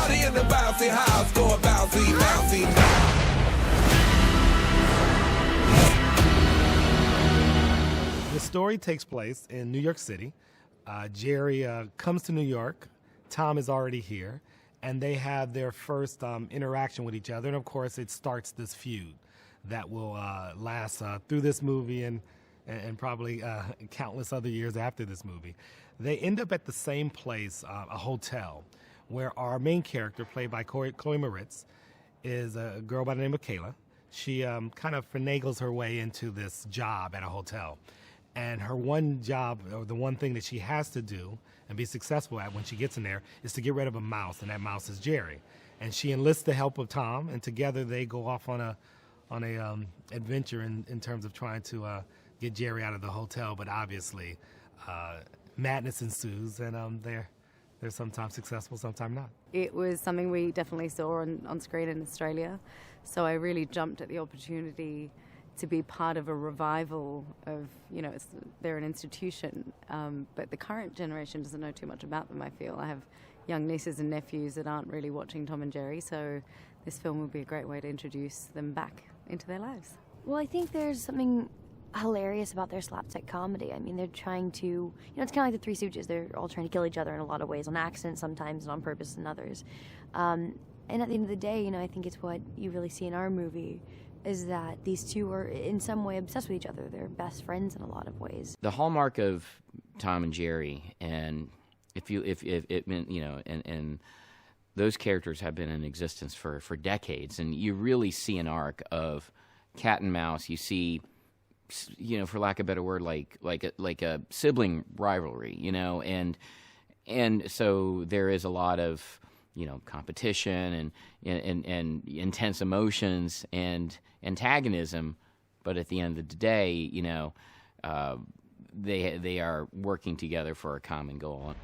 party in the bouncy house, go bouncy, bouncy. The story takes place in New York City. Jerry comes to New York. Tom is already here, and they have their first interaction with each other. And of course, it starts this feud that will last through this movie and probably countless other years after this movie. They end up at the same place, a hotel, where our main character, played by Chloe Moretz, is a girl by the name of Kayla. She kind of finagles her way into this job at a hotel. And her one job, or the one thing that she has to do and be successful at when she gets in there, is to get rid of a mouse, and that mouse is Jerry. And she enlists the help of Tom, and together they go off on a adventure in terms of trying to get Jerry out of the hotel. But obviously, madness ensues, and they're sometimes successful, sometimes not. It was something we definitely saw on screen in Australia, so I really jumped at the opportunity to be part of a revival of, they're an institution, but the current generation doesn't know too much about them, I feel. I have young nieces and nephews that aren't really watching Tom and Jerry, so this film would be a great way to introduce them back into their lives. Well, I think there's something hilarious about their slapstick comedy. I mean, they're trying to, it's kind of like the Three Stooges. They're all trying to kill each other in a lot of ways, on accident sometimes and on purpose in others. And at the end of the day, I think it's what you really see in our movie, is that these two are in some way obsessed with each other. They're best friends in a lot of ways. The hallmark of Tom and Jerry, and and those characters have been in existence for decades, and you really see an arc of cat and mouse. You see, for lack of a better word, like a sibling rivalry, and so there is a lot of competition and intense emotions and antagonism, but at the end of the day, they are working together for a common goal.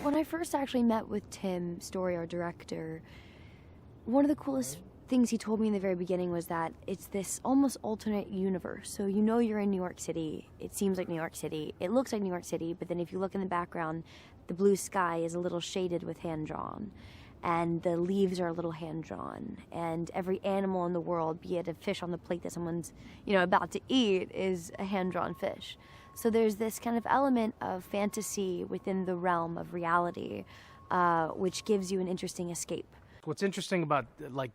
When I first actually met with Tim Storey, our director, one of the coolest things he told me in the very beginning was that it's this almost alternate universe. So you're in New York City. It seems like New York City. It looks like New York City, but then if you look in the background, the blue sky is a little shaded with hand-drawn, and the leaves are a little hand-drawn, and every animal in the world, be it a fish on the plate that someone's about to eat, is a hand-drawn fish. So there's this kind of element of fantasy within the realm of reality, which gives you an interesting escape. What's interesting about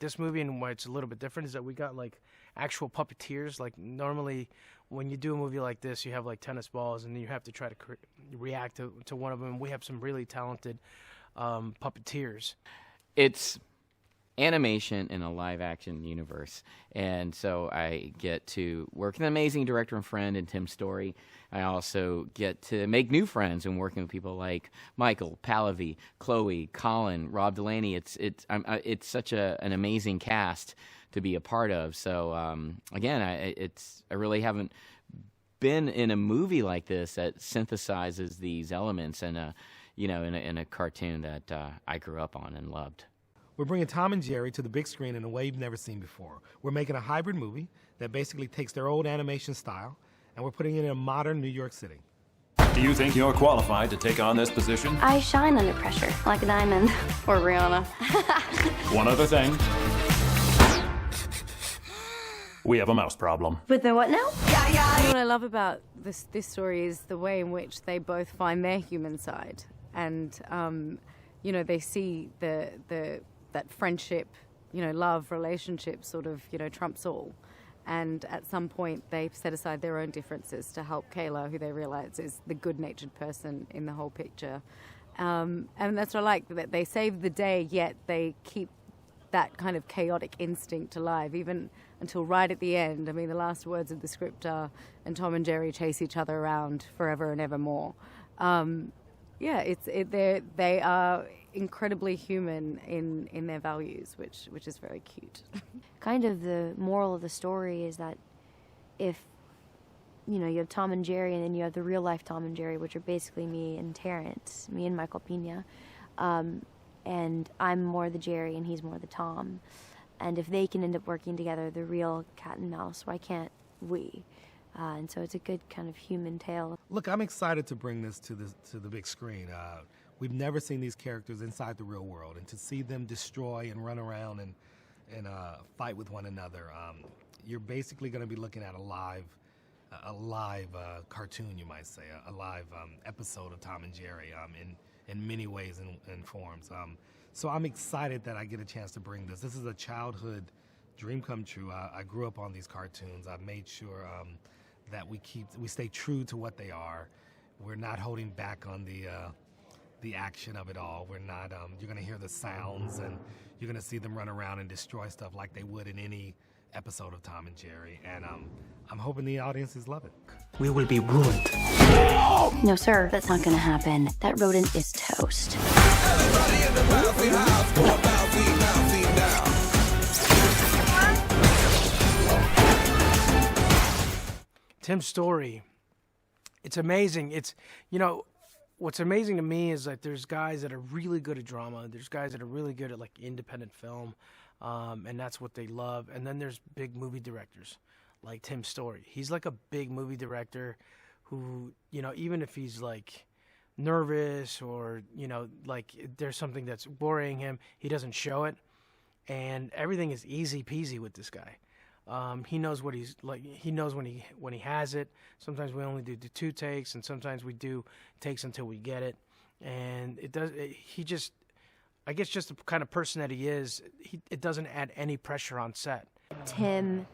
this movie and why it's a little bit different is that we got actual puppeteers. Normally when you do a movie like this, you have tennis balls and you have to try to react to one of them. We have some really talented puppeteers. It's animation in a live-action universe, and so I get to work with an amazing director and friend in Tim Storey. I also get to make new friends and working with people like Michael, Pallavi, Chloe, Colin, Rob Delaney. It's such an amazing cast to be a part of. So again, I really haven't been in a movie like this that synthesizes these elements in a cartoon that I grew up on and loved. We're bringing Tom and Jerry to the big screen in a way you've never seen before. We're making a hybrid movie that basically takes their old animation style, and we're putting it in a modern New York City. Do you think you're qualified to take on this position? I shine under pressure, like a diamond. Or Rihanna. One other thing. We have a mouse problem. With the what now? What I love about this story is the way in which they both find their human side, and they see that friendship, love, relationship sort of, trumps all. And at some point, they set aside their own differences to help Kayla, who they realize is the good-natured person in the whole picture. And that's what I like, that they save the day, yet they keep that kind of chaotic instinct alive, even until right at the end. I mean, the last words of the script are, and Tom and Jerry chase each other around forever and evermore. They are incredibly human in their values, which is very cute. Kind of the moral of the story is that if you have Tom and Jerry, and then you have the real life Tom and Jerry, which are basically me and Terrence, me and Michael Pena, and I'm more the Jerry and he's more the Tom, and if they can end up working together, the real cat and mouse, why can't we. And so it's a good kind of human tale. Look, I'm excited to bring this to the big screen. We've never seen these characters inside the real world, and to see them destroy and run around and fight with one another, you're basically going to be looking at a live cartoon, you might say, a live episode of Tom and Jerry in many ways and forms. So I'm excited that I get a chance to bring this. This is a childhood dream come true. I grew up on these cartoons. I've made sure that we stay true to what they are. We're not holding back on the action of it all. We're not. You're going to hear the sounds, and you're going to see them run around and destroy stuff like they would in any episode of Tom and Jerry. And I'm hoping the audiences love it. We will be ruined. No, sir, that's not gonna happen. That rodent is toast. Everybody in the bouncy house, go bouncy, bouncy now. Tim Story, it's amazing. It's, you know, what's amazing to me is that there's guys that are really good at drama. There's guys that are really good at like independent film, and that's what they love. And then there's big movie directors like Tim Story. He's like a big movie director who, you know, even if he's like nervous or, you know, like there's something that's worrying him, he doesn't show it. And everything is easy peasy with this guy. He knows what he's like. He knows when he has it. Sometimes we only do 2 takes, and sometimes we do takes until we get it. And he just, I guess, just the kind of person that he is. It doesn't add any pressure on set. Tim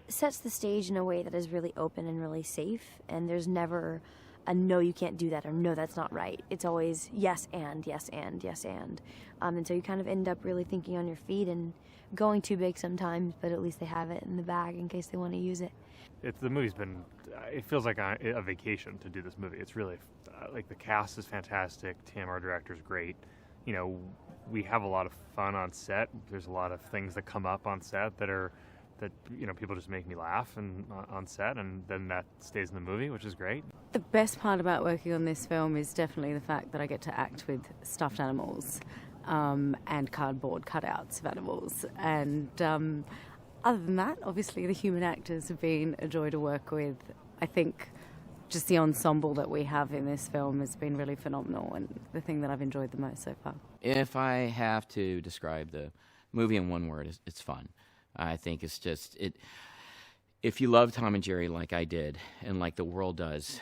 sets the stage in a way that is really open and really safe, and there's never a no, you can't do that, or no, that's not right. It's always yes and, yes and, yes and. And so you kind of end up really thinking on your feet and going too big sometimes, but at least they have it in the bag in case they want to use it. The movie's been, it feels like a vacation to do this movie. It's really, like, the cast is fantastic. Tim, our director, is great. You know, we have a lot of fun on set. There's a lot of things that come up on set that you know, people just make me laugh and on set, and then that stays in the movie, which is great. The best part about working on this film is definitely the fact that I get to act with stuffed animals and cardboard cutouts of animals. And other than that, obviously the human actors have been a joy to work with. I think just the ensemble that we have in this film has been really phenomenal, and the thing that I've enjoyed the most so far. If I have to describe the movie in one word, it's fun. I think it's just if you love Tom and Jerry like I did, and like the world does,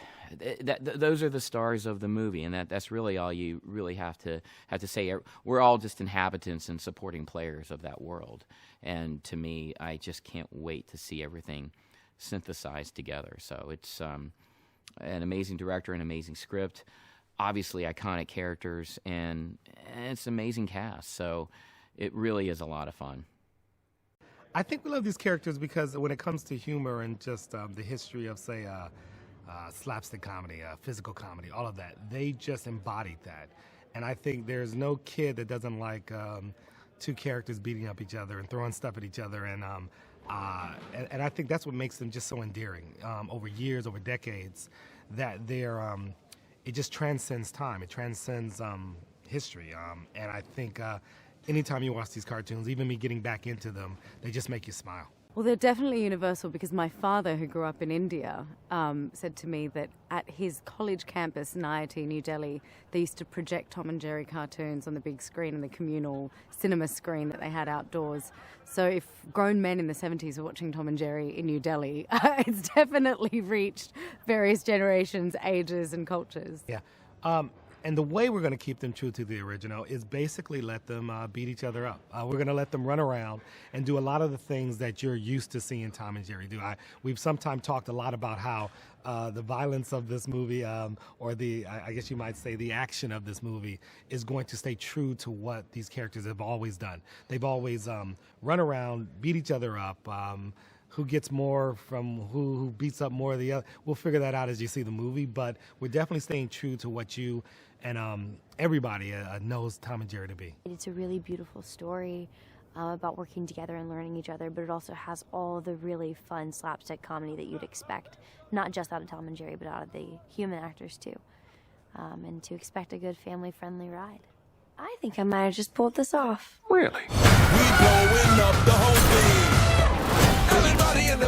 those are the stars of the movie, and that's really all you really have to say. We're all just inhabitants and supporting players of that world, and to me, I just can't wait to see everything synthesized together. So it's an amazing director, an amazing script, obviously iconic characters, and it's an amazing cast. So it really is a lot of fun. I think we love these characters because when it comes to humor and just the history of, say, slapstick comedy, physical comedy, all of that, they just embodied that. And I think there's no kid that doesn't like 2 characters beating up each other and throwing stuff at each other. And I think that's what makes them just so endearing over years, over decades, that they're, it just transcends time. It transcends history. And I think anytime you watch these cartoons, even me getting back into them, they just make you smile. Well, they're definitely universal because my father, who grew up in India, said to me that at his college campus, NIIT, New Delhi, they used to project Tom and Jerry cartoons on the big screen and the communal cinema screen that they had outdoors. So if grown men in the 70s are watching Tom and Jerry in New Delhi, it's definitely reached various generations, ages, and cultures. Yeah. And the way we're going to keep them true to the original is basically let them beat each other up. We're going to let them run around and do a lot of the things that you're used to seeing Tom and Jerry do. We've sometimes talked a lot about how the violence of this movie, or I guess you might say the action of this movie, is going to stay true to what these characters have always done. They've always run around, beat each other up. Who gets more from who beats up more of the other. We'll figure that out as you see the movie, but we're definitely staying true to what you and everybody knows Tom and Jerry to be. It's a really beautiful story about working together and learning each other, but it also has all the really fun slapstick comedy that you'd expect, not just out of Tom and Jerry, but out of the human actors too. And to expect a good family-friendly ride. I think I might have just pulled this off. Really? We blowing up the whole thing. Everybody in the